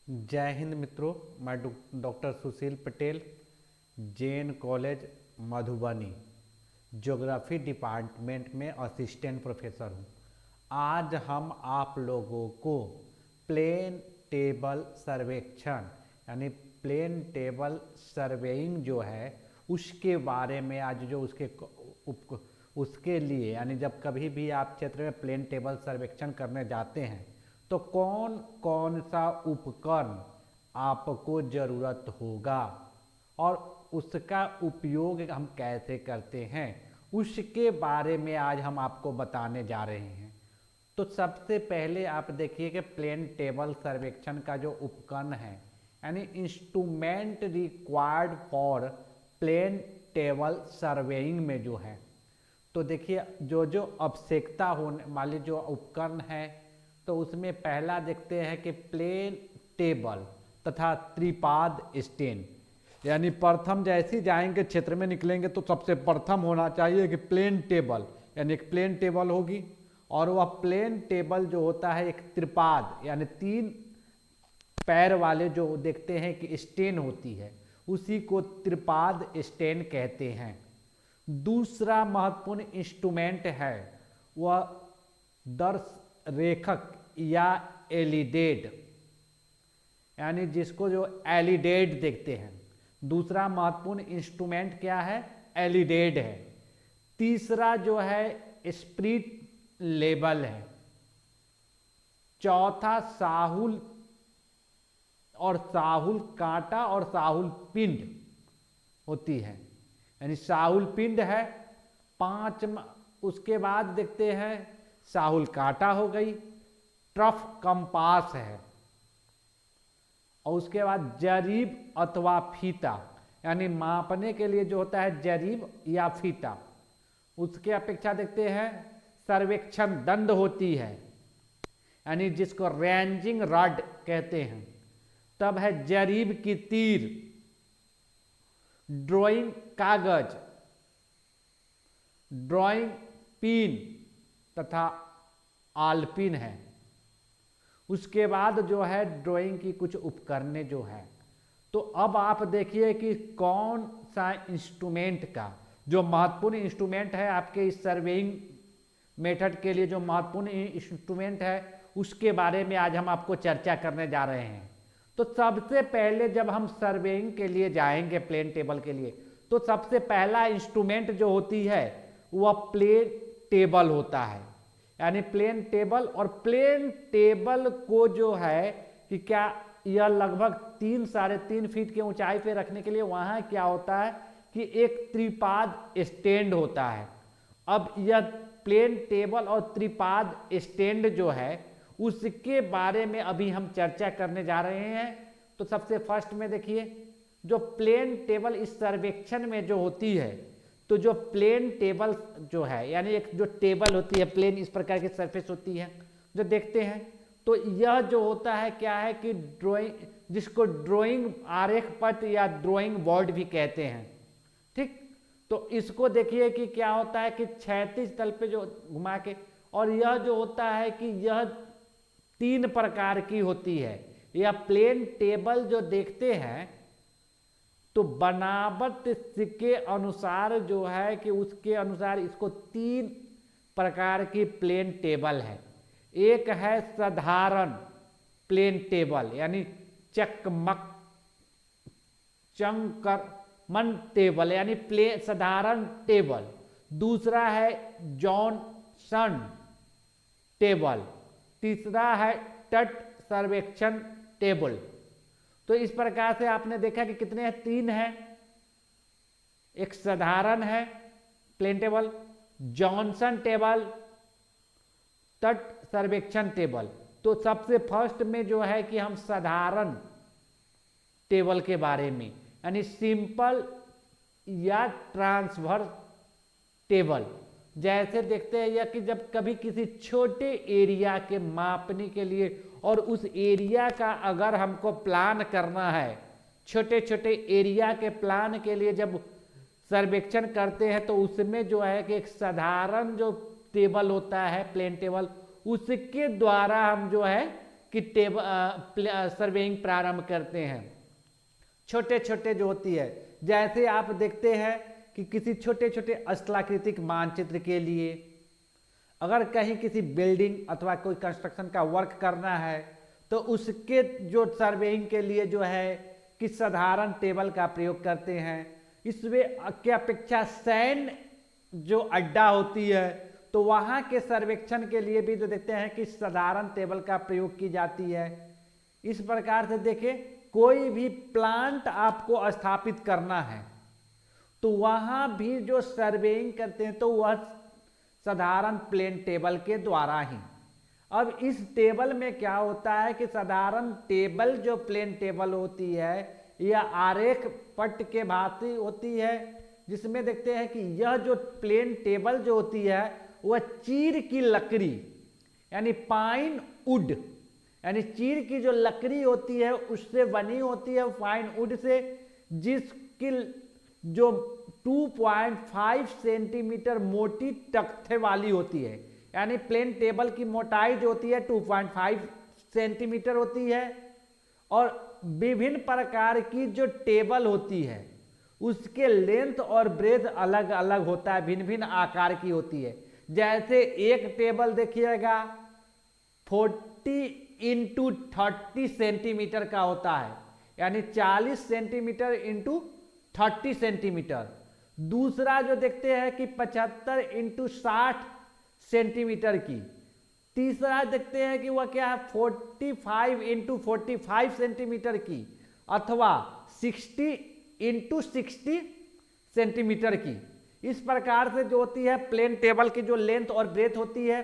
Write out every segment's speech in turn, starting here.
जय हिंद मित्रों। मैं doctor Sushil Patel, Jain college Madhubani, geography department में असिस्टेंट प्रोफेसर हूँ। आज हम आप लोगों को प्लेन टेबल सर्वेक्षण यानी प्लेन टेबल सर्वेइंग जो है उसके बारे में आज जो उसके लिए यानी जब कभी भी आप क्षेत्र में प्लेन टेबल सर्वेक्षण करने जाते हैं तो कौन कौन सा उपकरण आपको ज़रूरत होगा और उसका उपयोग हम कैसे करते हैं उसके बारे में आज हम आपको बताने जा रहे हैं। तो सबसे पहले आप देखिए कि प्लेन टेबल सर्वेक्षण का जो उपकरण है यानी instrument required for plane table surveying में जो है, तो देखिए जो जो आवश्यकता होने वाले जो उपकरण है तो उसमें पहला देखते हैं कि प्लेन टेबल तथा त्रिपाद स्टैंड। यानी प्रथम जैसे जाएंगे क्षेत्र में निकलेंगे तो सबसे प्रथम होना चाहिए कि प्लेन टेबल, यानी एक प्लेन टेबल होगी और वह प्लेन टेबल जो होता है एक त्रिपाद यानी 3 पैर वाले जो देखते हैं कि स्टैंड होती है उसी को त्रिपाद स्टैंड कहते हैं। दूसरा महत्वपूर्ण इंस्ट्रूमेंट है वह दर्श रेखक या एलिडेड, यानी जिसको जो एलिडेड देखते हैं। दूसरा महत्वपूर्ण इंस्ट्रूमेंट क्या है? एलिडेड है। तीसरा जो है स्प्रिट लेबल है। चौथा साहुल और साहुल कांटा और साहुल पिंड होती है, यानी साहुल पिंड है। 5 उसके बाद देखते हैं साहुल कांटा हो गई, ट्रफ कंपास है और उसके बाद जरीब अथवा फीता, यानी मापने के लिए जो होता है जरीब या फीता। उसके अपेक्षा देखते हैं सर्वेक्षण दंड होती है, यानी जिसको रेंजिंग रॉड कहते हैं। तब है जरीब की तीर, ड्राइंग कागज, ड्राइंग पिन तथा आलपिन है। उसके बाद जो है ड्राइंग की कुछ उपकरण जो है। तो अब आप देखिए कि कौन सा इंस्ट्रूमेंट का जो महत्वपूर्ण इंस्ट्रूमेंट है आपके इस सर्वेइंग मेथड के लिए, जो महत्वपूर्ण इंस्ट्रूमेंट है उसके बारे में आज हम आपको चर्चा करने जा रहे हैं। तो सबसे पहले जब हम सर्वेइंग के लिए जाएंगे प्लेन टेबल के लिए तो सबसे पहला इंस्ट्रूमेंट जो होती है वह प्लेन टेबल होता है, यानी प्लेन टेबल। और प्लेन टेबल को जो है कि क्या यह लगभग 3-3.5 फीट की ऊंचाई पे रखने के लिए वहां क्या होता है कि एक त्रिपाद स्टैंड होता है। अब यह प्लेन टेबल और त्रिपाद स्टैंड जो है उसके बारे में अभी हम चर्चा करने जा रहे हैं। तो सबसे फर्स्ट में देखिए जो प्लेन टेबल इस सर्वेक्षण में जो होती है, तो जो प्लेन टेबल जो है यानी एक जो टेबल होती है प्लेन इस प्रकार की सरफेस होती है जो देखते हैं, तो यह जो होता है क्या है कि ड्राइंग, जिसको ड्राइंग आरेख पट या ड्राइंग बोर्ड भी कहते हैं, ठीक। तो इसको देखिए कि क्या होता है कि क्षैतिज तल पे जो घुमा के, और यह जो होता है कि यह 3 प्रकार की होती है। यह प्लेन टेबल जो देखते हैं तो बनावट के अनुसार जो है कि उसके अनुसार इसको 3 प्रकार की प्लेन टेबल है। एक है साधारण प्लेन टेबल यानी चकमक चंकरमन टेबल यानी प्लेन साधारण टेबल। दूसरा है जॉनसन टेबल। तीसरा है तट सर्वेक्षण टेबल। तो इस प्रकार से आपने देखा कि कितने हैं? 3 हैं। एक साधारण है प्लेन टेबल, जॉनसन टेबल, तट सर्वेक्षण टेबल। तो सबसे फर्स्ट में जो है कि हम साधारण टेबल के बारे में, यानी सिंपल या ट्रांसवर्स टेबल। जैसे देखते हैं या कि जब कभी किसी छोटे एरिया के मापने के लिए और उस एरिया का अगर हमको प्लान करना है, छोटे छोटे एरिया के प्लान के लिए जब सर्वेक्षण करते हैं तो उसमें जो है कि एक साधारण जो टेबल होता है प्लेन टेबल, उसके द्वारा हम जो है कि सर्वेइंग प्रारंभ करते हैं। छोटे छोटे जो होती है, जैसे आप देखते हैं कि किसी छोटे छोटे स्थलाकृतिक मानचित्र के लिए अगर कहीं किसी बिल्डिंग अथवा कोई कंस्ट्रक्शन का वर्क करना है तो उसके जो सर्वेइंग के लिए जो है कि साधारण टेबल का प्रयोग करते हैं। इसमें की अपेक्षा सैन्य जो अड्डा होती है तो वहाँ के सर्वेक्षण के लिए भी जो देखते हैं कि साधारण टेबल का प्रयोग की जाती है। इस प्रकार से देखिए, कोई भी प्लांट आपको स्थापित करना है तो वहाँ भी जो सर्वेइंग करते हैं तो वह साधारण प्लेन टेबल के द्वारा ही। अब इस टेबल में क्या होता है कि साधारण टेबल जो प्लेन टेबल होती है यह आरेख पट के भांति होती है, जिसमें देखते हैं कि यह जो प्लेन टेबल जो होती है वह चीड़ की लकड़ी यानी पाइन वुड यानी चीड़ की जो लकड़ी होती है उससे बनी होती है, पाइन वुड से, जिसकी जो 2.5 सेंटीमीटर मोटी तख्ते वाली होती है। यानी प्लेन टेबल की मोटाई जो होती है 2.5 सेंटीमीटर होती है। और विभिन्न प्रकार की जो टेबल होती है उसके लेंथ और ब्रेथ अलग अलग होता है, भिन्न भिन्न आकार की होती है। जैसे एक टेबल देखिएगा 40 इंटू 30 सेंटीमीटर का होता है, यानी 40 सेंटीमीटर इंटू 30 सेंटीमीटर। दूसरा जो देखते हैं कि 75 इंटू 60 सेंटीमीटर की। तीसरा देखते हैं कि वह क्या है 45 इंटू 45 सेंटीमीटर की, अथवा 60 इंटू 60 सेंटीमीटर की। इस प्रकार से जो होती है प्लेन टेबल की जो लेंथ और ब्रेथ होती है,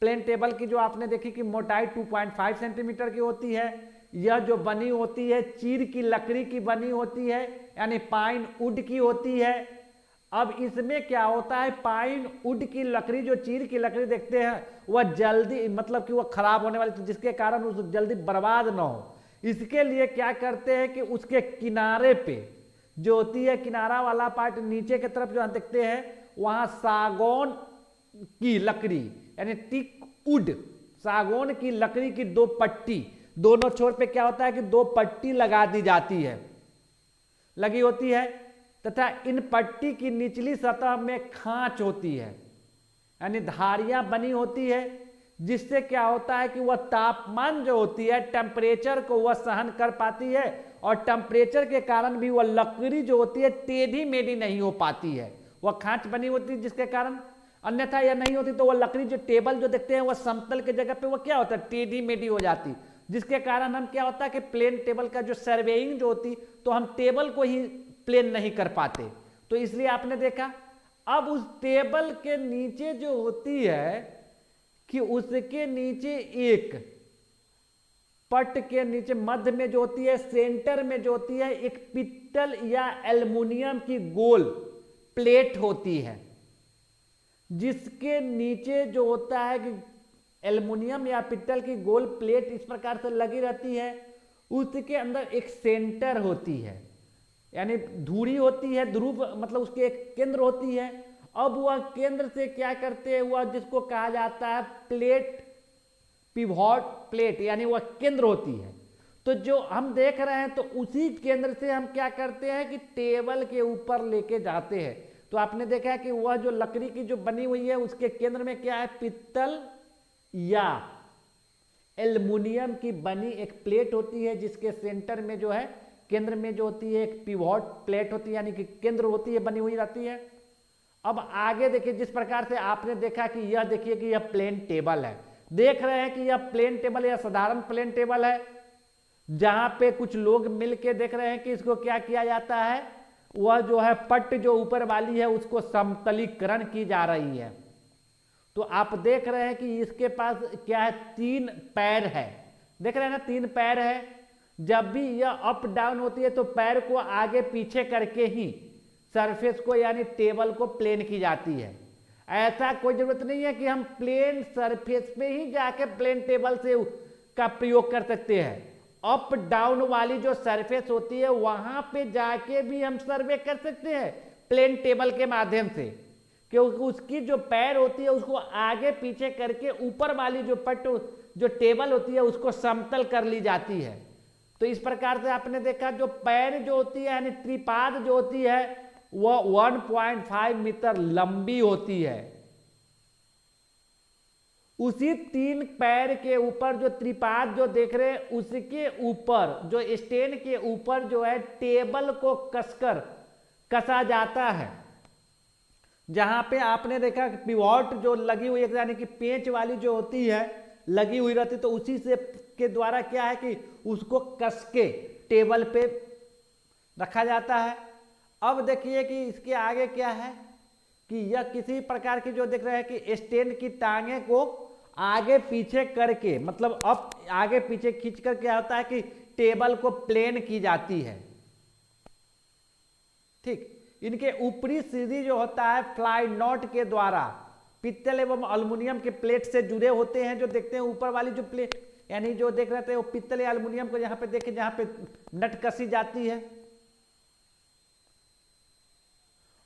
प्लेन टेबल की जो आपने देखी कि मोटाई 2.5 सेंटीमीटर की होती है, यह जो बनी होती है चीड़ की लकड़ी की बनी होती है, यानी पाइन वुड की होती है। अब इसमें क्या होता है, पाइन वुड की लकड़ी जो चीड़ की लकड़ी देखते हैं वह जल्दी मतलब कि वह खराब होने वाली, तो जिसके कारण उस जल्दी बर्बाद ना हो, इसके लिए क्या करते हैं कि उसके किनारे पे जो होती है किनारा वाला पार्ट नीचे की तरफ जो हम देखते हैं वहां सागौन की लकड़ी यानी टीक वुड, सागौन की लकड़ी की 2 पट्टी, दोनों छोर पे क्या होता है कि 2 पट्टी लगा दी जाती है, लगी होती है, तथा इन पट्टी की निचली सतह में खांच होती है यानी धारियां बनी होती है, जिससे क्या होता है कि वह तापमान जो होती है टेम्परेचर को वह सहन कर पाती है, और टेम्परेचर के कारण भी वह लकड़ी जो होती है टेढ़ी मेढ़ी नहीं हो पाती है, वह खांच बनी होती है, जिसके कारण अन्यथा यह नहीं होती तो वह लकड़ी जो टेबल जो देखते हैं वह समतल के जगह पे वह क्या होता है टेढ़ी मेढ़ी हो जाती, जिसके कारण हम क्या होता है कि प्लेन टेबल का जो सर्वेइंग जो होती तो हम टेबल को ही प्लेन नहीं कर पाते। तो इसलिए आपने देखा अब उस टेबल के नीचे जो होती है कि उसके नीचे एक पट के नीचे मध्य में जो होती है सेंटर में जो होती है एक पित्तल या एल्युमिनियम की गोल प्लेट होती है, जिसके नीचे जो होता है कि एल्युमिनियम या पित्तल की गोल प्लेट इस प्रकार से लगी रहती है, उसके अंदर एक सेंटर होती है यानी धुरी होती है, ध्रुव मतलब उसकी एक केंद्र होती है। अब वह केंद्र से क्या करते हैं, वह जिसको कहा जाता है प्लेट पिवोट प्लेट यानी वह केंद्र होती है। तो जो हम देख रहे हैं तो उसी केंद्र से हम क्या करते हैं कि टेबल के ऊपर लेके जाते हैं। तो आपने देखा है कि वह जो लकड़ी की जो बनी हुई है उसके केंद्र में क्या है पित्तल या एल्युमिनियम की बनी एक प्लेट होती है, जिसके सेंटर में जो है केंद्र में जो होती है एक पिवोट प्लेट होती है यानी कि केंद्र होती है बनी हुई रहती है। अब आगे देखिए जिस प्रकार से आपने देखा कि यह देखिए कि यह प्लेन टेबल है, देख रहे हैं कि यह प्लेन टेबल या साधारण प्लेन टेबल है, जहां पे कुछ लोग मिलके देख रहे हैं कि इसको क्या किया जाता है, वह जो है पट्ट जो ऊपर वाली है उसको समतलीकरण की जा रही है। तो आप देख रहे हैं कि इसके पास क्या है 3 पैर है, देख रहे हैं ना 3 पैर है। जब भी यह अप डाउन होती है तो पैर को आगे पीछे करके ही सरफेस को यानी टेबल को प्लेन की जाती है। ऐसा कोई जरूरत नहीं है कि हम प्लेन सरफेस पे ही जाके प्लेन टेबल से का प्रयोग कर सकते हैं। अप डाउन वाली जो सरफेस होती है वहां पे जाके भी हम सर्वे कर सकते हैं प्लेन टेबल के माध्यम से, क्योंकि उसकी जो पैर होती है उसको आगे पीछे करके ऊपर वाली जो पट्ट जो टेबल होती है उसको समतल कर ली जाती है। तो इस प्रकार से आपने देखा जो पैर जो होती है यानी त्रिपाद जो होती है वह 1.5 मीटर लंबी होती है। उसी 3 पैर के ऊपर जो त्रिपाद जो देख रहे हैं उसके ऊपर जो स्टैंड के ऊपर जो है टेबल को कसकर कसा जाता है। जहां पे आपने देखा कि पिवॉट जो लगी हुई है यानी कि पेंच वाली जो होती है लगी हुई रहती, तो उसी से के द्वारा क्या है कि उसको कस के टेबल पे रखा जाता है। अब देखिए कि इसके आगे क्या है कि यह किसी प्रकार की जो दिख रहा है कि स्टैंड की टांगे को आगे पीछे करके मतलब अब आगे पीछे खींच कर क्या होता है कि टेबल को प्लेन की जाती है। ठीक, इनके ऊपरी सीधी जो होता है फ्लाई नॉट के द्वारा पित्तल एवं अल्युमिनियम के प्लेट से जुड़े होते हैं। जो देखते हैं ऊपर वाली जो प्लेट यानी जो देख रहे थे वो पित्तल या अल्युमिनियम को यहां पे देखें जहां पे नट कसी जाती है।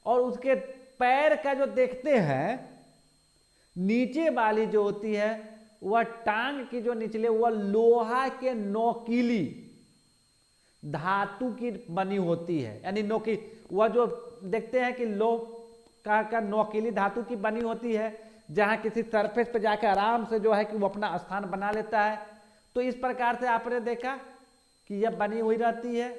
और उसके पैर का जो देखते हैं नीचे वाली जो होती है वह टांग की जो निचले वह लोहा के नोकीली धातु की बनी होती है। यानी नोकी वह जो देखते हैं कि लोहा का नोकीली धातु की बनी होती है जहां किसी सरफेस पे जाकर आराम से जो है कि वो अपना स्थान बना लेता है। तो इस प्रकार से आपने देखा कि यह बनी हुई रहती है।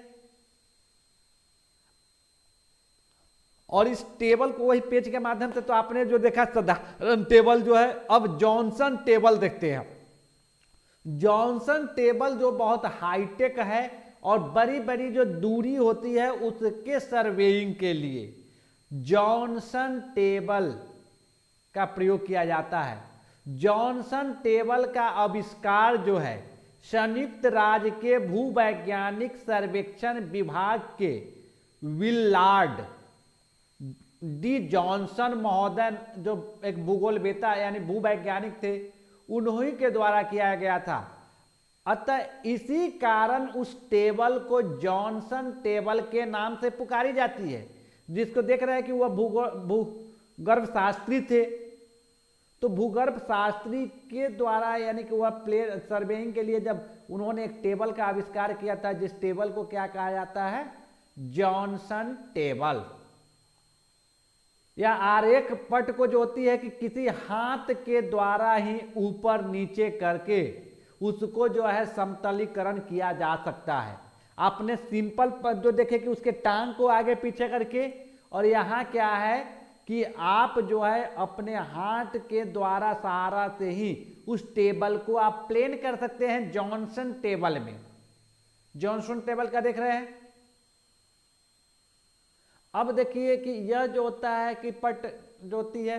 और इस टेबल को वही पेज के माध्यम से तो आपने जो देखा साधारण टेबल जो है अब जॉनसन टेबल देखते हैं। जॉनसन टेबल जो बहुत हाईटेक है और बड़ी बड़ी जो दूरी होती है उसके सर्वेइंग के लिए जॉनसन टेबल का प्रयोग किया जाता है। जॉनसन टेबल का आविष्कार जो है संयुक्त राज्य के भूवैज्ञानिक सर्वेक्षण विभाग के विलार्ड डी जॉनसन महोदय जो एक भूगोलवेता यानी भूवैज्ञानिक थे उन्हीं के द्वारा किया गया था। अतः इसी कारण उस टेबल को जॉनसन टेबल के नाम से पुकारी जाती है। जिसको देख रहे हैं कि वह भूगर्भ शास्त्री थे, तो भूगर्भ शास्त्री के द्वारा यानी कि वह प्लेन सर्वेइंग के लिए जब उन्होंने एक टेबल का आविष्कार किया था जिस टेबल को क्या कहा जाता है जॉनसन टेबल। या आरेख पट को जो होती है कि किसी हाथ के द्वारा ही ऊपर नीचे करके उसको जो है समतलीकरण किया जा सकता है। आपने सिंपल पर जो देखे कि उसके टांग को आगे पीछे करके, और यहाँ क्या है कि आप जो है अपने हाथ के द्वारा सहारा से ही उस टेबल को आप प्लेन कर सकते हैं जॉनसन टेबल में। जॉनसन टेबल का देख रहे हैं। अब देखिए कि यह जो होता है कि पट जो होती है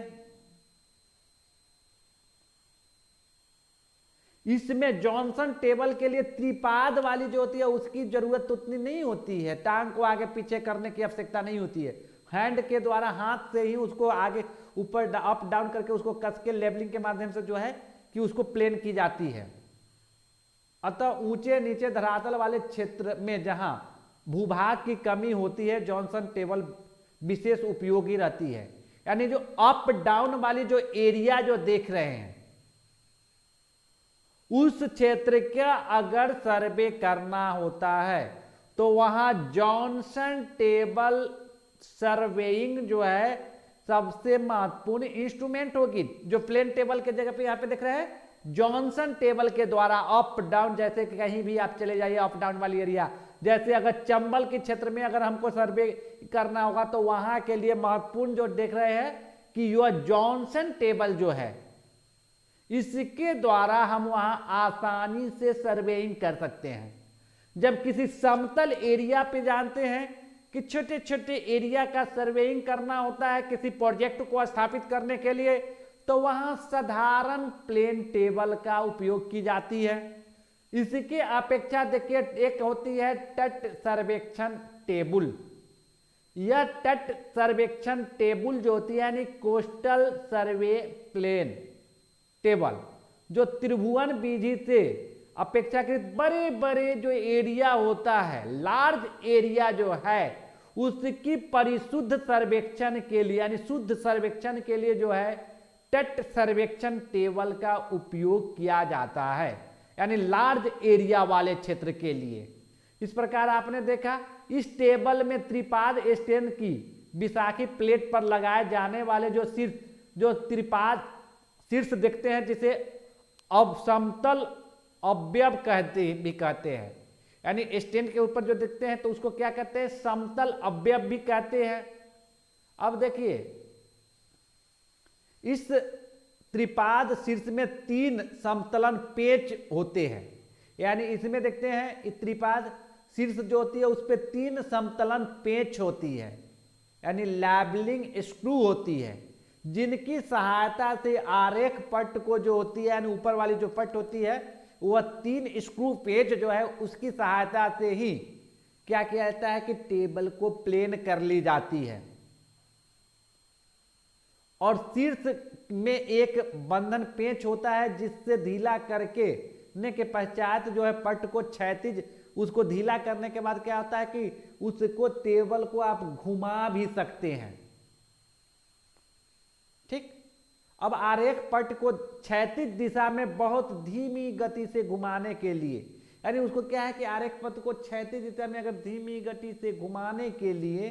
इसमें जॉनसन टेबल के लिए त्रिपाद वाली जो होती है उसकी जरूरत उतनी नहीं होती है। टांग को आगे पीछे करने की आवश्यकता नहीं होती है। हैंड के द्वारा हाथ से ही उसको आगे ऊपर अप डाउन करके उसको कस के लेवलिंग के माध्यम से जो है कि उसको प्लेन की जाती है। अतः ऊंचे नीचे धरातल वाले क्षेत्र में जहां भूभाग की कमी होती है जॉनसन टेबल विशेष उपयोगी रहती है। यानी जो अप डाउन वाली जो एरिया जो देख रहे हैं उस क्षेत्र का अगर सर्वे करना होता है तो वहां जॉनसन टेबल सर्वेइंग जो है सबसे महत्वपूर्ण इंस्ट्रूमेंट होगी। जो प्लेन टेबल के जगह पे यहां पे देख रहे हैं जॉनसन टेबल के द्वारा अप डाउन, जैसे कि कहीं भी आप चले जाइए अप डाउन वाली एरिया, जैसे अगर चंबल के क्षेत्र में अगर हमको सर्वे करना होगा तो वहां के लिए महत्वपूर्ण जो देख रहे हैं कि यह जॉनसन टेबल जो है इसके द्वारा हम वहां आसानी से सर्वेइंग कर सकते हैं। जब किसी समतल एरिया पे जानते हैं कि छोटे छोटे एरिया का सर्वेइंग करना होता है किसी प्रोजेक्ट को स्थापित करने के लिए, तो वहां साधारण प्लेन टेबल का उपयोग की जाती है। इसकी अपेक्षा देखिए एक होती है तट सर्वेक्षण टेबल। यह तट सर्वेक्षण टेबल जो होती है यानी कोस्टल सर्वे प्लेन टेबल जो त्रिभुवन विधि से अपेक्षाकृत बड़े बड़े जो एरिया होता है, लार्ज एरिया जो है उसकी परिशुद्ध सर्वेक्षण के लिए यानी शुद्ध सर्वेक्षण के लिए जो है तट सर्वेक्षण टेबल का उपयोग किया जाता है, यानी लार्ज एरिया वाले क्षेत्र के लिए। इस प्रकार आपने देखा इस टेबल में त्रिपाद स्टैंड की विसाखी प्लेट पर लगाए जाने वाले जो त्रिपाद शीर्ष देखते हैं, जिसे अब समतल अवयव कहते हैं, यानी स्टैंड के ऊपर जो देखते हैं तो उसको क्या कहते हैं, समतल अवयव भी कहते हैं। अब देखिए इस त्रिपाद शीर्ष में 3 समतलन पेच होते हैं, यानी इसमें देखते हैं त्रिपाद शीर्ष जो होती है उस पर 3 समतलन पेच होती है, यानी लेबलिंग स्क्रू होती है, जिनकी सहायता से आरेख पट्ट को जो होती है, यानी ऊपर वाली जो पट्ट होती है वह 3 स्क्रू पेच जो है उसकी सहायता से ही क्या किया जाता है कि टेबल को प्लेन कर ली जाती है। और शीर्ष में एक बंधन पेंच होता है, जिससे ढीला करके ने के पश्चात जो है पट्ट को क्षैतिज उसको ढीला करने के बाद क्या होता है कि उसको टेबल को आप घुमा भी सकते हैं। ठीक, अब आरेख पट्ट को क्षैतिज दिशा में बहुत धीमी गति से घुमाने के लिए, यानी उसको क्या है कि आरेख पट्ट को क्षैतिज दिशा में अगर धीमी गति से घुमाने के लिए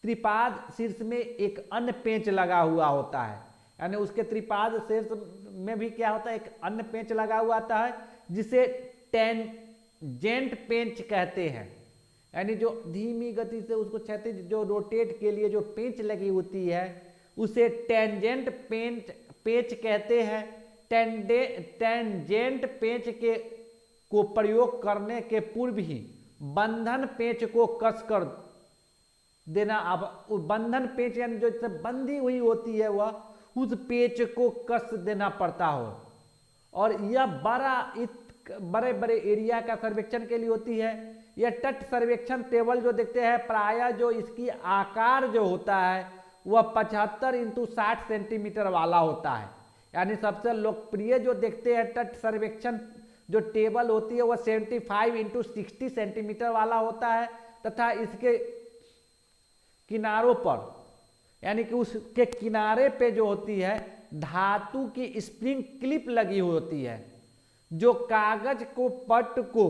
त्रिपाद शीर्ष में एक अन्य पेंच लगा हुआ होता है, यानी उसके त्रिपाद शीर्ष में भी क्या होता है, एक अन्य पेंच लगा हुआ आता है, जिसे टेंजेंट पेंच कहते हैं, यानी जो धीमी गति से उसको क्षैतिज जो रोटेट के लिए जो पेंच लगी होती है उसे टेंजेंट पेंच कहते हैं। टेंजेंट पेंच को प्रयोग करने के पूर्व ही बंधन पेंच को कसकर देना। अब बंधन पेंच यानी जो बंधी हुई होती है वह उस पेंच को कस देना पड़ता हो, और यह बड़े बड़े एरिया का सर्वेक्षण के लिए होती है। यह तट सर्वेक्षण टेबल जो देखते हैं प्रायः जो इसकी आकार जो होता है वह 75 × 60 सेंटीमीटर वाला होता है, यानी सबसे लोकप्रिय जो देखते हैं तट सर्वेक्षण जो टेबल होती है वह 75 × 60 सेंटीमीटर वाला होता है, तथा इसके किनारों पर यानी कि उसके किनारे पे जो होती है धातु की स्प्रिंग क्लिप लगी हुई होती है, जो कागज को पट्ट को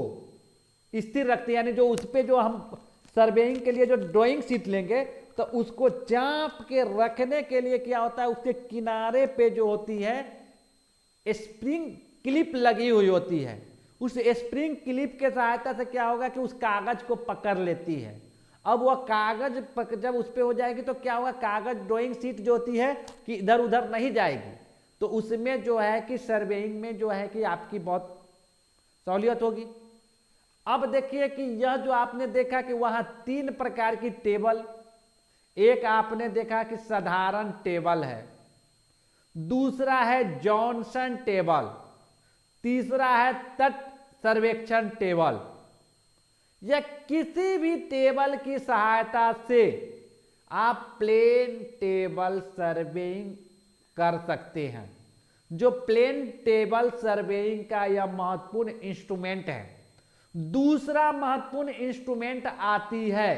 स्थिर रखती है, यानी जो उस पे जो हम सर्वेइंग के लिए जो ड्राइंग शीट लेंगे तो उसको चाप के रखने के लिए क्या होता है, उसके किनारे पे जो होती है स्प्रिंग क्लिप लगी हुई होती है। उस स्प्रिंग क्लिप के सहायता से क्या होगा कि उस कागज को पकड़ लेती है। अब वह कागज जब उस पे हो जाएगी तो क्या होगा, कागज ड्राइंग शीट जो होती है कि इधर उधर नहीं जाएगी, तो उसमें जो है कि सर्वेइंग में जो है कि आपकी बहुत सहूलियत होगी। अब देखिए कि यह जो आपने देखा कि वहां 3 प्रकार की टेबल, एक आपने देखा कि साधारण टेबल है, दूसरा है जॉनसन टेबल, तीसरा है तट सर्वेक्षण टेबल। या किसी भी टेबल की सहायता से आप प्लेन टेबल सर्वेइंग कर सकते हैं। जो प्लेन टेबल सर्वेइंग का यह महत्वपूर्ण इंस्ट्रूमेंट है। दूसरा महत्वपूर्ण इंस्ट्रूमेंट आती है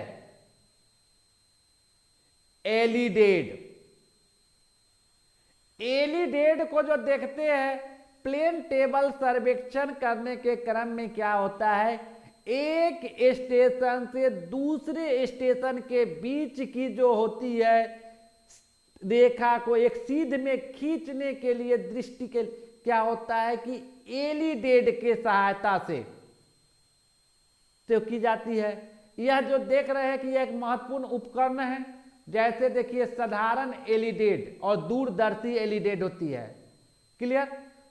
एलिडेड। एलिडेड को जो देखते हैं प्लेन टेबल सर्वेक्षण करने के क्रम में क्या होता है, एक स्टेशन से दूसरे स्टेशन के बीच की जो होती है रेखा को एक सीध में खींचने के लिए दृष्टि के क्या होता है कि एलिडेड के सहायता से तो की जाती है। यह जो देख रहे हैं कि यह एक महत्वपूर्ण उपकरण है। जैसे देखिए साधारण एलिडेड और दूरदर्शी एलिडेड होती है, क्लियर।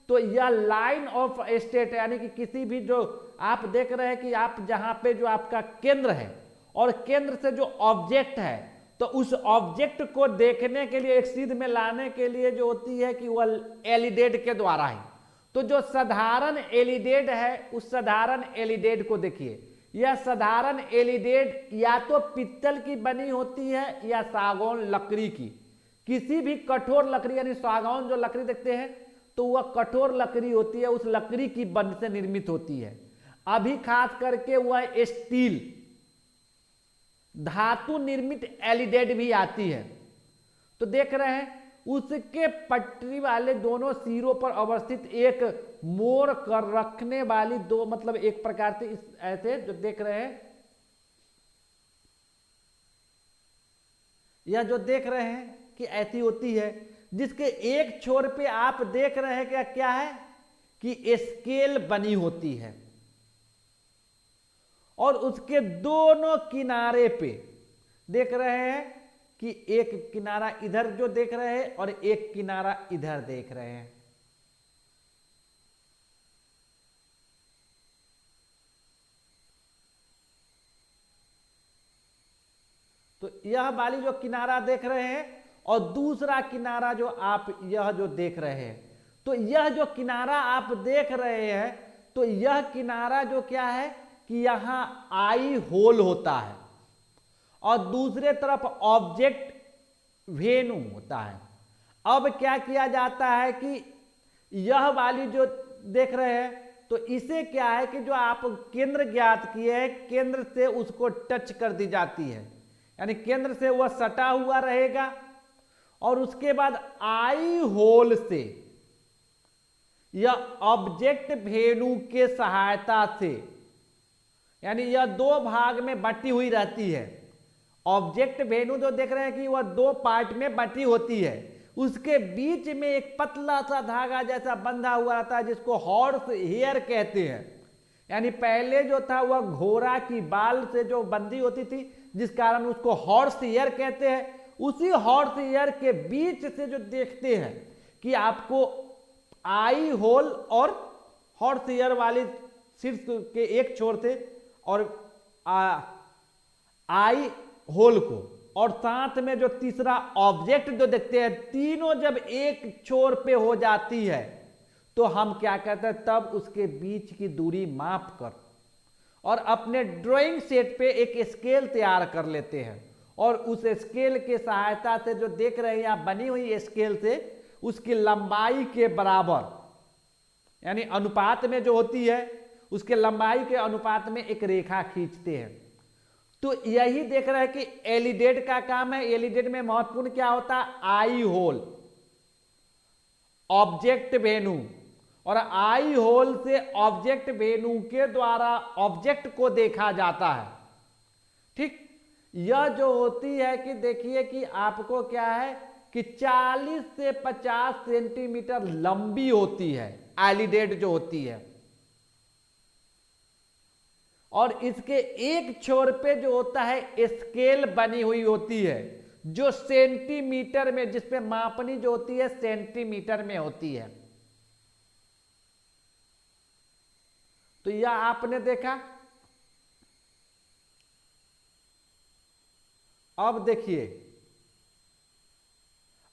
तो यह लाइन ऑफ स्टेट यानी कि किसी भी जो आप देख रहे हैं कि आप जहां पे जो आपका केंद्र है और केंद्र से जो ऑब्जेक्ट है तो उस ऑब्जेक्ट को देखने के लिए एक सीध में लाने के लिए जो होती है कि वह एलिडेड के द्वारा है। तो जो साधारण एलिडेड है उस साधारण एलिडेड को देखिए, यह साधारण एलिडेड या तो पित्तल की बनी होती है या सागौन लकड़ी की। किसी भी कठोर लकड़ी यानी सागौन जो लकड़ी देखते हैं तो वह कठोर लकड़ी होती है, उस लकड़ी की बन से निर्मित होती है। अभी खास करके वह स्टील धातु निर्मित एलिडेड भी आती है। तो देख रहे हैं उसके पटरी वाले दोनों सिरों पर अवस्थित एक मोड़ कर रखने वाली दो, मतलब एक प्रकार से इस ऐसे जो देख रहे हैं, यह जो देख रहे हैं कि ऐसी होती है, जिसके एक छोर पे आप देख रहे हैं क्या क्या है कि स्केल बनी होती है, और उसके दोनों किनारे पे देख रहे हैं कि एक किनारा इधर जो देख रहे हैं और एक किनारा इधर देख रहे हैं। तो यह वाली जो किनारा देख रहे हैं और दूसरा किनारा जो आप यह जो देख रहे हैं, तो यह जो किनारा आप देख रहे हैं, तो यह किनारा जो क्या है कि यहां आई होल होता है और दूसरे तरफ ऑब्जेक्ट वेन्यू होता है। अब क्या किया जाता है कि यह वाली जो देख रहे हैं, तो इसे क्या है कि जो आप केंद्र ज्ञात किए हैं, केंद्र से उसको टच कर दी जाती है, यानी केंद्र से वह सटा हुआ रहेगा, और उसके बाद आई होल से यह ऑब्जेक्ट वेन्यू के सहायता से, यानी यह दो भाग में बटी हुई रहती है। ऑब्जेक्ट वेन्यू जो देख रहे हैं कि वह दो पार्ट में बटी होती है, उसके बीच में एक पतला सा धागा जैसा बंधा हुआ रहता है जिसको हॉर्स हेयर कहते हैं। यानी पहले जो था वह घोड़ा की बाल से जो बंधी होती थी, जिस कारण उसको हॉर्स हेयर कहते हैं। उसी हॉर्स हेयर के बीच से जो देखते हैं कि आपको आई होल और हॉर्स हेयर वाली शीर्ष के एक छोर से और आई होल को, और साथ में जो तीसरा ऑब्जेक्ट जो देखते हैं, तीनों जब एक छोर पे हो जाती है तो हम क्या कहते हैं, तब उसके बीच की दूरी माप कर और अपने ड्राइंग सेट पे एक स्केल तैयार कर लेते हैं, और उस स्केल के सहायता से जो देख रहे हैं यहां बनी हुई स्केल से उसकी लंबाई के बराबर, यानी अनुपात में जो होती है उसके लंबाई के अनुपात में एक रेखा खींचते हैं। तो यही देख रहे हैं कि एलिडेड का काम है। एलिडेड में महत्वपूर्ण क्या होता है, आई होल, ऑब्जेक्ट वेन्यू, और आई होल से ऑब्जेक्ट वेन्यू के द्वारा ऑब्जेक्ट को देखा जाता है। ठीक, यह जो होती है कि देखिए कि आपको क्या है कि 40 से 50 सेंटीमीटर लंबी होती है एलिडेड जो होती है, और इसके एक छोर पे जो होता है स्केल बनी हुई होती है जो सेंटीमीटर में, जिसपे मापनी जो होती है सेंटीमीटर में होती है। तो यह आपने देखा। अब देखिए,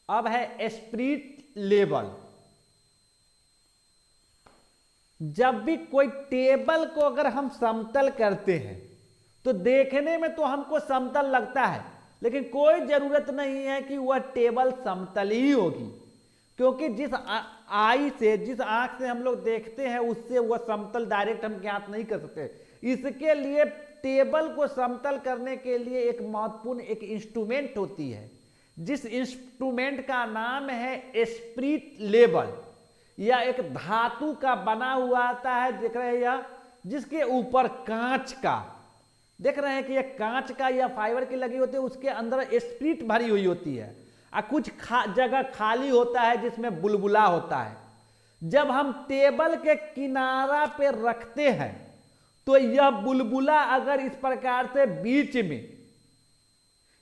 अब है स्पिरिट लेवल। जब भी कोई टेबल को अगर हम समतल करते हैं तो देखने में तो हमको समतल लगता है, लेकिन कोई जरूरत नहीं है कि वह टेबल समतल ही होगी, क्योंकि जिस आई से, जिस आंख से हम लोग देखते हैं उससे वह समतल डायरेक्ट हम ज्ञात नहीं कर सकते। इसके लिए टेबल को समतल करने के लिए एक महत्वपूर्ण एक इंस्ट्रूमेंट होती है, जिस इंस्ट्रूमेंट का नाम है स्पिरिट लेवल। यह एक धातु का बना हुआ आता है, देख रहे हैं यह, जिसके ऊपर कांच का, देख रहे हैं कि यह कांच का या फाइबर की लगी होती है, उसके अंदर स्पिरिट भरी हुई होती है, और कुछ जगह खाली होता है जिसमें बुलबुला होता है। जब हम टेबल के किनारा पे रखते हैं तो यह बुलबुला अगर इस प्रकार से बीच में,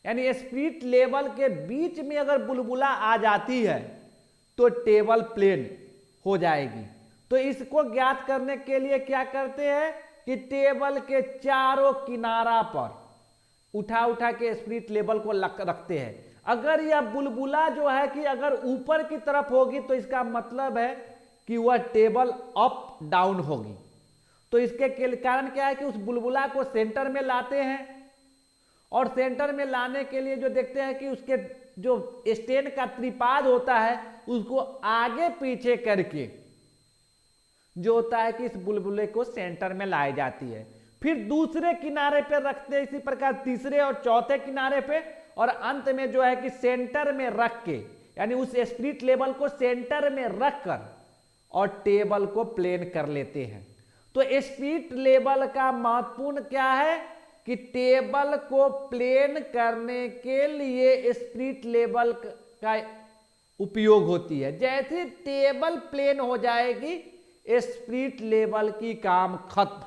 यानी स्पिरिट लेवल के बीच में अगर बुलबुला आ जाती है तो टेबल प्लेन हो जाएगी। तो इसको ज्ञात करने के लिए क्या करते हैं कि टेबल के चारों किनारा पर उठा उठा के स्पिरिट लेवल को रखते हैं। अगर यह बुलबुला जो है कि अगर ऊपर की तरफ होगी तो इसका मतलब है कि वह टेबल अप डाउन होगी। तो इसके कारण क्या है कि उस बुलबुला को सेंटर में लाते हैं, और सेंटर में लाने के लिए जो देखते हैं कि उसके जो स्टैंड का त्रिपाद होता है उसको आगे पीछे करके जो होता है कि इस बुलबुले को सेंटर में लाई जाती है। फिर दूसरे किनारे पे रखते हैं, इसी प्रकार तीसरे और चौथे किनारे पे, और अंत में जो है कि सेंटर में रख के यानी उस स्पिरिट लेवल को सेंटर में रखकर और टेबल को प्लेन कर लेते हैं। तो स्पिरिट लेवल का महत्वपूर्ण क्या है कि टेबल को प्लेन करने के लिए स्पिरिट लेवल का उपयोग होती है। जैसे टेबल प्लेन हो जाएगी स्पिरिट लेवल की काम खत्म।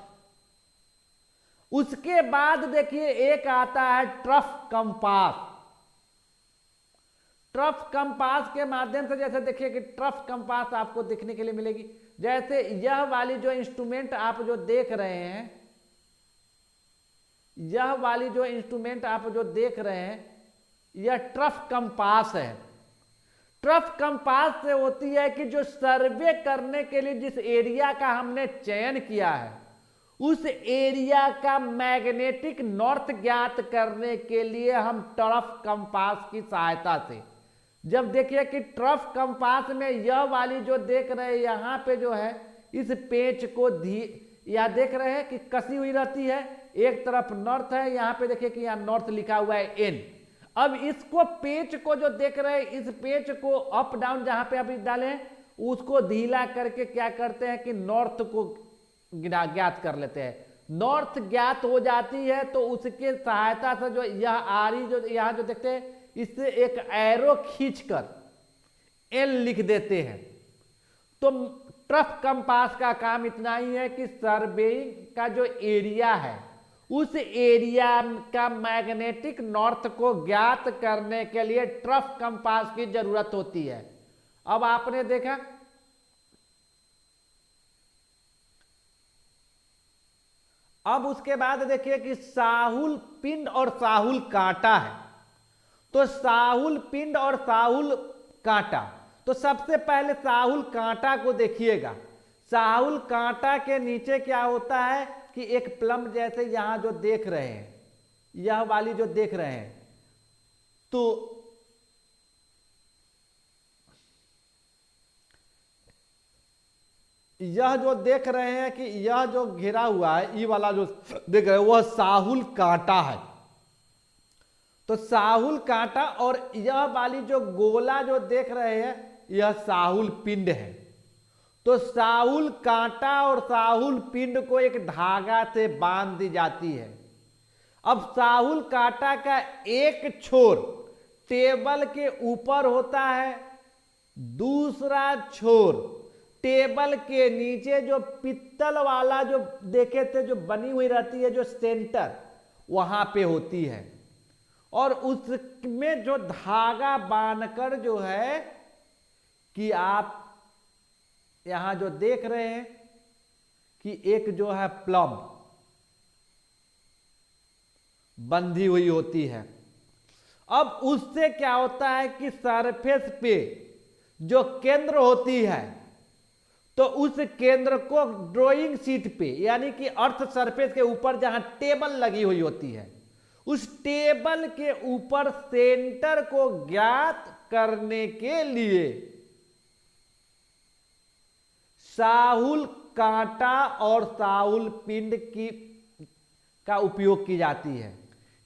उसके बाद देखिए एक आता है ट्रफ कंपास। ट्रफ कंपास के माध्यम से जैसे देखिए कि ट्रफ कंपास आपको देखने के लिए मिलेगी। जैसे यह वाली जो इंस्ट्रूमेंट आप जो देख रहे हैं, यह वाली जो इंस्ट्रूमेंट आप जो देख रहे हैं, यह ट्रफ कंपास है। ट्रफ कंपास से होती है कि जो सर्वे करने के लिए जिस एरिया का हमने चयन किया है उस एरिया का मैग्नेटिक नॉर्थ ज्ञात करने के लिए हम ट्रफ कंपास की सहायता से, जब देखिए कि ट्रफ कंपास में यह वाली जो देख रहे हैं यहाँ पे जो है इस पेंच को यहाँ देख रहे हैं कि कसी हुई रहती है, एक तरफ नॉर्थ है, यहाँ पे देखिए कि यहाँ नॉर्थ लिखा हुआ है एन। अब इसको पेंच को जो देख रहे हैं इस पेंच को अप डाउन जहां पे अभी डाले उसको ढीला करके क्या करते हैं कि नॉर्थ को ज्ञात कर लेते हैं। नॉर्थ ज्ञात हो जाती है तो उसके सहायता से जो यह आरी जो यहाँ जो देखते हैं इससे एक एरो खींचकर एल लिख देते हैं। तो ट्रफ कंपास का काम इतना ही है कि सर्वेइंग का जो एरिया है उस एरिया का मैग्नेटिक नॉर्थ को ज्ञात करने के लिए ट्रफ कंपास की जरूरत होती है। अब आपने देखा अब उसके बाद देखिए कि साहुल पिंड और साहुल कांटा है। तो साहुल पिंड और साहुल कांटा, तो सबसे पहले साहुल कांटा को देखिएगा। साहुल कांटा के नीचे क्या होता है कि एक प्लम जैसे यहां जो देख रहे हैं, यह वाली जो देख रहे हैं, तो यह जो देख रहे हैं कि यह जो घेरा हुआ है, ये वाला जो देख रहे हैं वह साहुल कांटा है। तो साहुल कांटा और यह वाली जो गोला जो देख रहे हैं यह साहुल पिंड है। तो साहुल कांटा और साहुल पिंड को एक धागा से बांध दी जाती है। अब साहुल कांटा का एक छोर टेबल के ऊपर होता है, दूसरा छोर टेबल के नीचे जो पित्तल वाला जो देखे थे जो बनी हुई रहती है जो सेंटर वहां पे होती है। और उसमें जो धागा बांधकर जो है कि आप यहां जो देख रहे हैं कि एक जो है प्लम बंधी हुई होती है। अब उससे क्या होता है कि सरफेस पे जो केंद्र होती है तो उस केंद्र को ड्राइंग शीट पे यानी कि अर्थ सरफेस के ऊपर जहां टेबल लगी हुई होती है उस टेबल के ऊपर सेंटर को ज्ञात करने के लिए साहुल कांटा और साहुल पिंड का उपयोग की जाती है।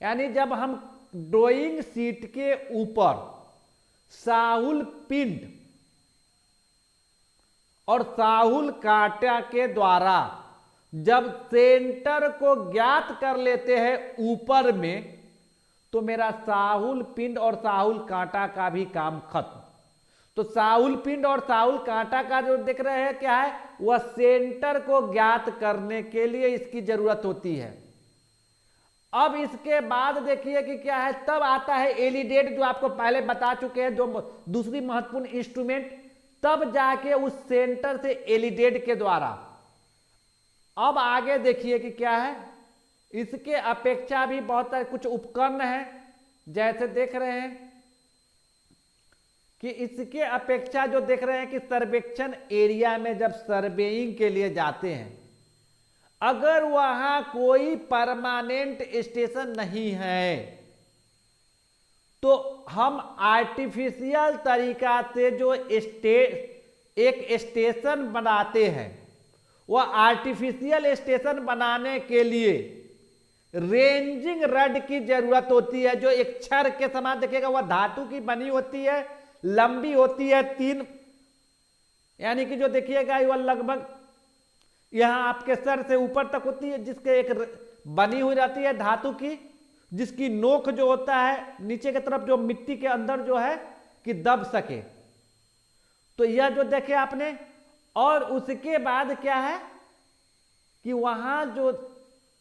यानी जब हम ड्राइंग शीट के ऊपर साहुल पिंड और साहुल कांटा के द्वारा जब सेंटर को ज्ञात कर लेते हैं ऊपर में तो मेरा साहुल पिंड और साहुल कांटा का भी काम खत्म। तो साहुल पिंड और साहुल कांटा का जो देख रहे हैं क्या है वह सेंटर को ज्ञात करने के लिए इसकी जरूरत होती है। अब इसके बाद देखिए कि क्या है, तब आता है एलिडेट जो आपको पहले बता चुके हैं जो दूसरी महत्वपूर्ण इंस्ट्रूमेंट, तब जाके उस सेंटर से एलिडेट के द्वारा। अब आगे देखिए कि क्या है, इसके अपेक्षा भी बहुत कुछ उपकरण है। जैसे देख रहे हैं कि इसके अपेक्षा जो देख रहे हैं कि सर्वेक्षण एरिया में जब सर्वेइंग के लिए जाते हैं, अगर वहां कोई परमानेंट स्टेशन नहीं है तो हम आर्टिफिशियल तरीका से जो एक स्टेशन बनाते हैं, वह आर्टिफिशियल स्टेशन बनाने के लिए रेंजिंग रड की जरूरत होती है, जो एक छड़ के समान देखिएगा वह धातु की बनी होती है लंबी होती है 3, यानी कि जो देखिएगा वह लगभग यहां आपके सर से ऊपर तक होती है, जिसके एक बनी हुई रहती है धातु की, जिसकी नोक जो होता है नीचे की तरफ जो मिट्टी के अंदर जो है कि दब सके। तो यह जो देखे आपने, और उसके बाद क्या है कि वहां जो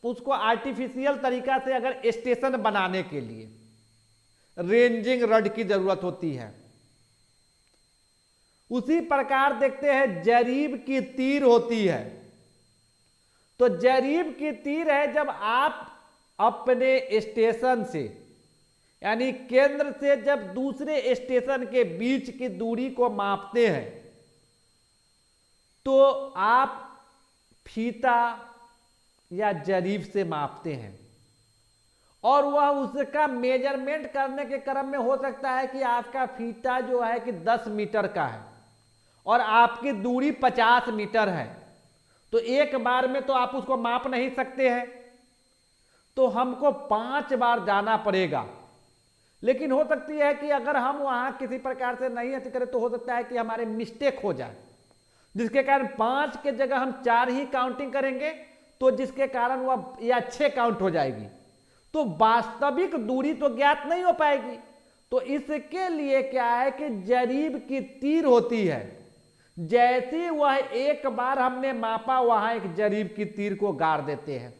उसको आर्टिफिशियल तरीका से अगर स्टेशन बनाने के लिए रेंजिंग रड की जरूरत होती है। उसी प्रकार देखते हैं जरीब की तीर होती है। तो जरीब की तीर है जब आप अपने स्टेशन से यानी केंद्र से जब दूसरे स्टेशन के बीच की दूरी को मापते हैं तो आप फीता या जरीब से मापते हैं, और वह उसका मेजरमेंट करने के क्रम में हो सकता है कि आपका फीता जो है कि 10 मीटर का है और आपकी दूरी 50 मीटर है। तो एक बार में तो आप उसको माप नहीं सकते हैं, तो हमको 5 बार जाना पड़ेगा। लेकिन हो सकती है कि अगर हम वहां किसी प्रकार से नहीं अति करें तो हो सकता है कि हमारे मिस्टेक हो जाए, जिसके कारण 5 के जगह हम 4 ही काउंटिंग करेंगे, तो जिसके कारण वह या 6 काउंट हो जाएगी, तो वास्तविक दूरी तो ज्ञात नहीं हो पाएगी। तो इसके लिए क्या है कि जरीब की तीर होती है, जैसे वह एक बार हमने मापा वहां एक जरीब की तीर को गाड़ देते हैं,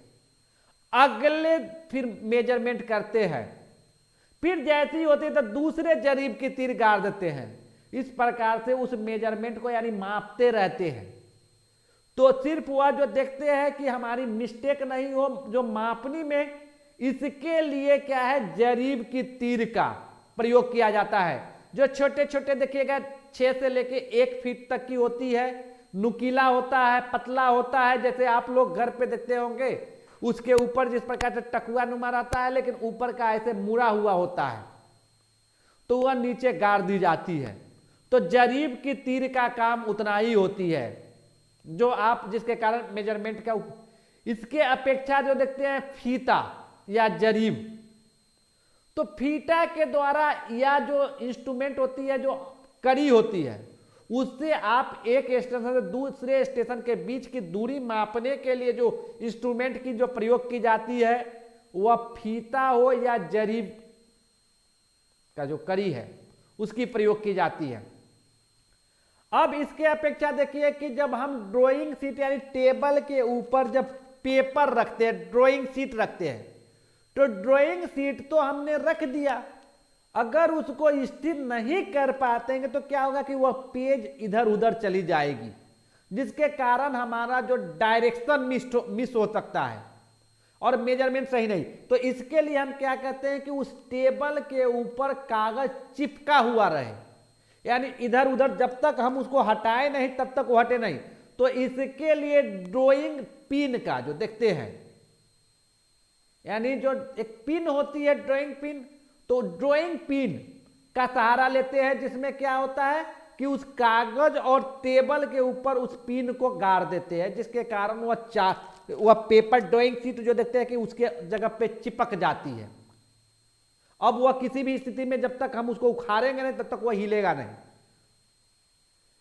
अगले फिर मेजरमेंट करते हैं, फिर जैसी होती है तो दूसरे जरीब की तीर गाड़ देते हैं। इस प्रकार से उस मेजरमेंट को यानी मापते रहते हैं। तो सिर्फ वह जो देखते हैं कि हमारी मिस्टेक नहीं हो जो मापनी में, इसके लिए क्या है जरीब की तीर का प्रयोग किया जाता है, जो छोटे छोटे देखिएगा 6 से लेके 1 फीट तक की होती है, नुकीला होता है, पतला होता है, जैसे आप लोग घर पे देखते होंगे उसके ऊपर जिस प्रकार से टकुआ नुमा रहता है, लेकिन ऊपर का ऐसे मुड़ा हुआ होता है, तो वह नीचे गाड़ दी जाती है। तो जरीब की तीर का काम उतना ही होती है, जो आप जिसके कारण मेजरमेंट का। इसके अपेक्षा जो देखते हैं फीता या जरीब, तो फीता के द्वारा या जो इंस्ट्रूमेंट होती है जो कड़ी होती है, उससे आप एक स्टेशन से दूसरे स्टेशन के बीच की दूरी मापने के लिए जो इंस्ट्रूमेंट की जो प्रयोग की जाती है वह फीता हो या जरीब का जो कड़ी है उसकी प्रयोग की जाती है। अब इसके अपेक्षा देखिए कि जब हम ड्राइंग शीट यानी टेबल के ऊपर जब पेपर रखते हैं, ड्राइंग शीट रखते हैं, तो ड्राइंग शीट तो हमने रख दिया, अगर उसको स्थिर नहीं कर पाते हैं तो क्या होगा कि वह पेज इधर उधर चली जाएगी, जिसके कारण हमारा जो डायरेक्शन मिस हो सकता है और मेजरमेंट सही नहीं। तो इसके लिए हम क्या कहते हैं कि उस टेबल के ऊपर कागज चिपका हुआ रहे, यानी इधर उधर जब तक हम उसको हटाए नहीं तब तक वो हटे नहीं। तो इसके लिए ड्राइंग पिन का जो देखते हैं, यानी जो एक पिन होती है ड्राइंग पिन, तो ड्राइंग पिन का सहारा लेते हैं, जिसमें क्या होता है कि उस कागज और टेबल के ऊपर उस पिन को गाड़ देते हैं, जिसके कारण वह पेपर ड्राइंग शीट जो देखते हैं कि उसके जगह पे चिपक जाती है। अब वह किसी भी स्थिति में जब तक हम उसको उखाड़ेंगे नहीं तब तक वह हिलेगा नहीं।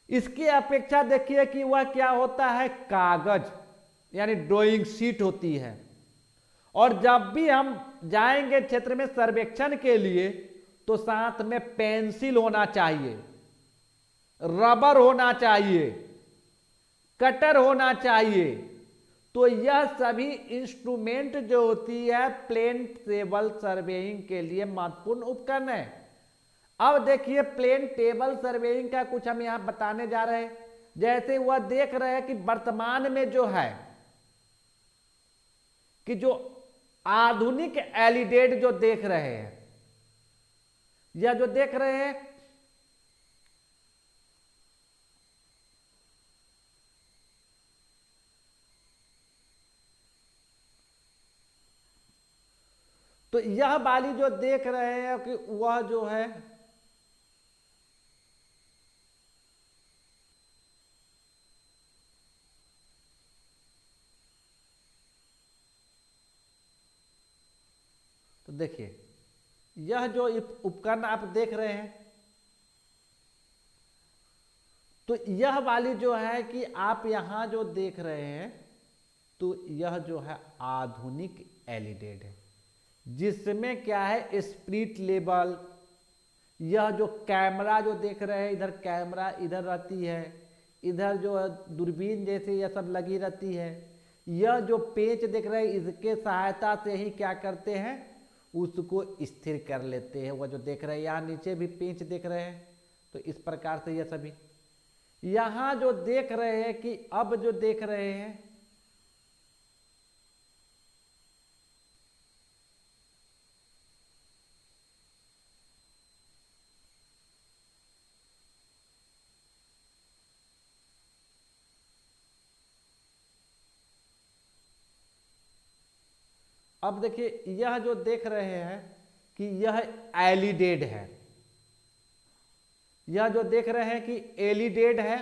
इसकी अपेक्षा देखिए कि वह क्या होता है कागज यानी ड्राइंग शीट होती है, और जब भी हम जाएंगे क्षेत्र में सर्वेक्षण के लिए तो साथ में पेंसिल होना चाहिए, रबर होना चाहिए, कटर होना चाहिए। तो यह सभी इंस्ट्रूमेंट जो होती है प्लेन टेबल सर्वेइंग के लिए महत्वपूर्ण उपकरण है। अब देखिए प्लेन टेबल सर्वेइंग का कुछ हम यहां बताने जा रहे हैं। जैसे वह देख रहे हैं कि वर्तमान में जो है कि जो आधुनिक एलिडेड जो देख रहे हैं या जो देख रहे हैं, तो यह वाली जो देख रहे हैं कि वह जो है तो देखिए यह जो उपकरण आप देख रहे हैं तो यह वाली जो है कि आप यहां जो देख रहे हैं, तो यह जो है आधुनिक एलईडी है, जिसमें क्या है स्प्रिट लेवल, यह जो कैमरा जो देख रहे हैं, इधर कैमरा इधर रहती है, इधर जो दूरबीन जैसे यह सब लगी रहती है। यह जो पेंच देख रहे हैं, इसके सहायता से ही क्या करते हैं, उसको स्थिर कर लेते हैं। वह जो देख रहे हैं यहाँ नीचे भी पेंच देख रहे हैं, तो इस प्रकार से यह सभी यहाँ जो देख रहे हैं कि अब जो देख रहे हैं, अब देखिए यह जो देख रहे हैं कि यह एलिडेड है, यह जो देख रहे हैं कि एलिडेड है।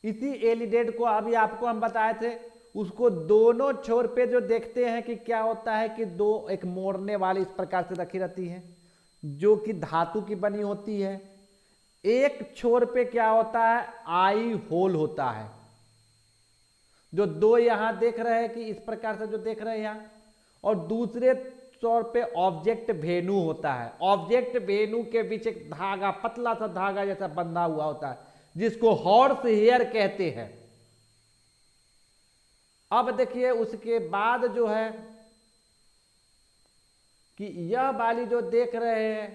इसी एलिडेड को अभी आपको हम बताए थे, उसको दोनों छोर पे जो देखते हैं कि क्या होता है कि दो एक मोड़ने वाली इस प्रकार से रखी रहती है, जो कि धातु की बनी होती है। एक छोर पे क्या होता है, आई होल होता है, जो दो यहां देख रहे हैं कि इस प्रकार से जो देख रहे हैं यहां, और दूसरे तौर पे ऑब्जेक्ट वेन्यू होता है। ऑब्जेक्ट वेन्यू के बीच एक धागा, पतला सा धागा जैसा बंधा हुआ होता है, जिसको हॉर्स हेयर कहते हैं। अब देखिए उसके बाद जो है कि यह वाली जो देख रहे हैं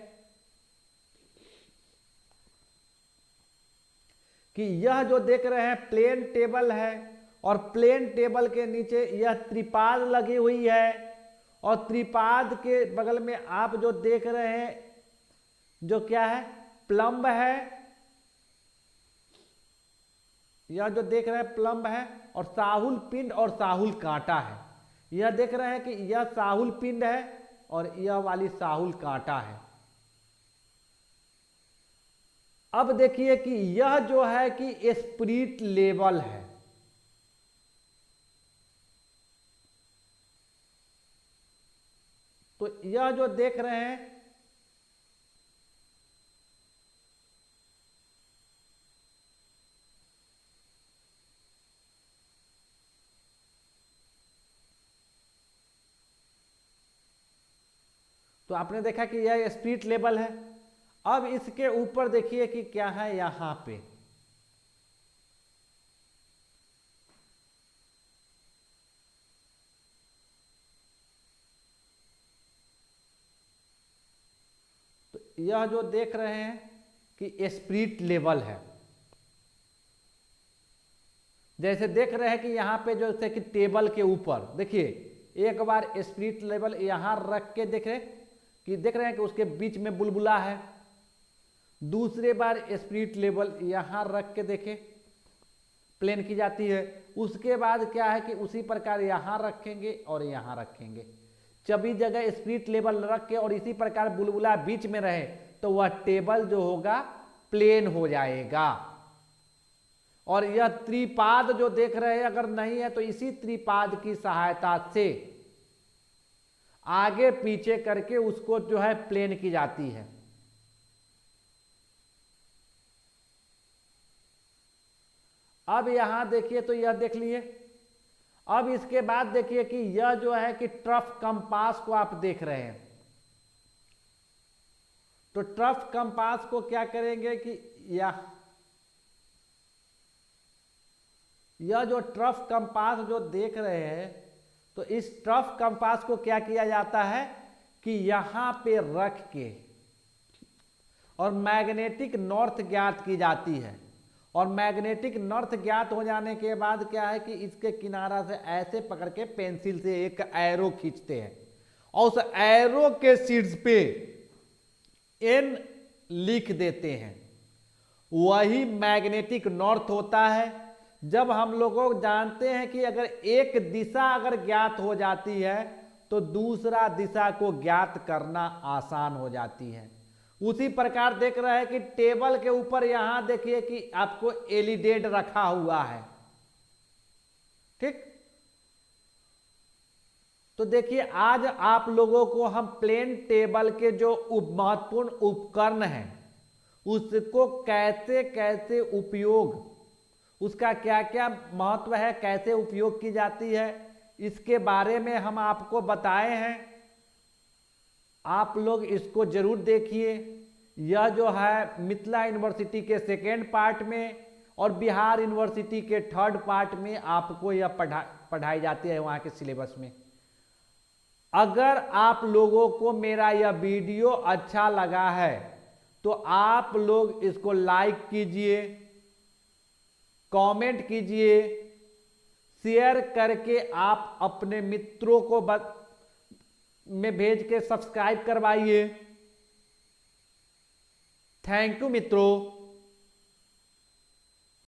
कि यह जो देख रहे हैं प्लेन टेबल है, और प्लेन टेबल के नीचे यह त्रिपाद लगी हुई है, और त्रिपाद के बगल में आप जो देख रहे हैं जो क्या है, प्लम्ब है। यह जो देख रहे हैं प्लम्ब है, और साहुल पिंड और साहुल कांटा है। यह देख रहे हैं कि यह साहुल पिंड है और यह वाली साहुल कांटा है। अब देखिए कि यह जो है कि स्पिरिट लेवल है। तो यह जो देख रहे हैं तो आपने देखा कि यह स्पिरिट लेवल है। अब इसके ऊपर देखिए कि क्या है यहां पे, तो यह जो देख रहे हैं कि स्पिरिट लेवल है। जैसे देख रहे हैं कि यहां पे जो जैसे कि टेबल के ऊपर देखिए, एक बार स्पिरिट लेवल यहां रख के देख रहे हैं कि उसके बीच में बुलबुला है। दूसरे बार स्पिरिट लेवल यहां रख के देखे, प्लेन की जाती है। उसके बाद क्या है कि उसी प्रकार यहां रखेंगे और यहां रखेंगे। सभी जगह स्पिरिट लेवल रख के और इसी प्रकार बुलबुला बीच में रहे, तो वह टेबल जो होगा प्लेन हो जाएगा। और यह त्रिपाद जो देख रहे हैं अगर नहीं है, तो इसी त्रिपाद की सहायता से आगे पीछे करके उसको जो है प्लेन की जाती है। अब यहां देखिए तो यह देख लिए। अब इसके बाद देखिए कि यह जो है कि ट्रफ कंपास को आप देख रहे हैं, तो ट्रफ कंपास को क्या करेंगे कि यह जो ट्रफ कंपास जो देख रहे हैं, तो इस ट्रफ कंपास को क्या किया जाता है कि यहां पे रख के और मैग्नेटिक नॉर्थ ज्ञात की जाती है। और मैग्नेटिक नॉर्थ ज्ञात हो जाने के बाद क्या है कि इसके किनारा से ऐसे पकड़ के पेंसिल से एक एरो खींचते हैं, और उस एरो के शीर्ष पे एन लिख देते हैं। वही मैग्नेटिक नॉर्थ होता है। जब हम लोगों जानते हैं कि अगर एक दिशा अगर ज्ञात हो जाती है, तो दूसरा दिशा को ज्ञात करना आसान हो जाती है। उसी प्रकार देख रहे हैं कि टेबल के ऊपर यहां देखिए कि आपको एलिडेड रखा हुआ है, ठीक। तो देखिए आज आप लोगों को हम प्लेन टेबल के जो महत्वपूर्ण उपकरण हैं उसको कैसे कैसे उपयोग, उसका क्या क्या महत्व है, कैसे उपयोग की जाती है, इसके बारे में हम आपको बताए हैं। आप लोग इसको जरूर देखिए। यह जो है मिथिला यूनिवर्सिटी के सेकेंड पार्ट में और बिहार यूनिवर्सिटी के थर्ड पार्ट में आपको यह पढ़ाई जाती है वहाँ के सिलेबस में। अगर आप लोगों को मेरा यह वीडियो अच्छा लगा है तो आप लोग इसको लाइक कीजिए, कमेंट कीजिए, शेयर करके आप अपने मित्रों को में भेज के सब्सक्राइब करवाइए। थैंक यू मित्रों।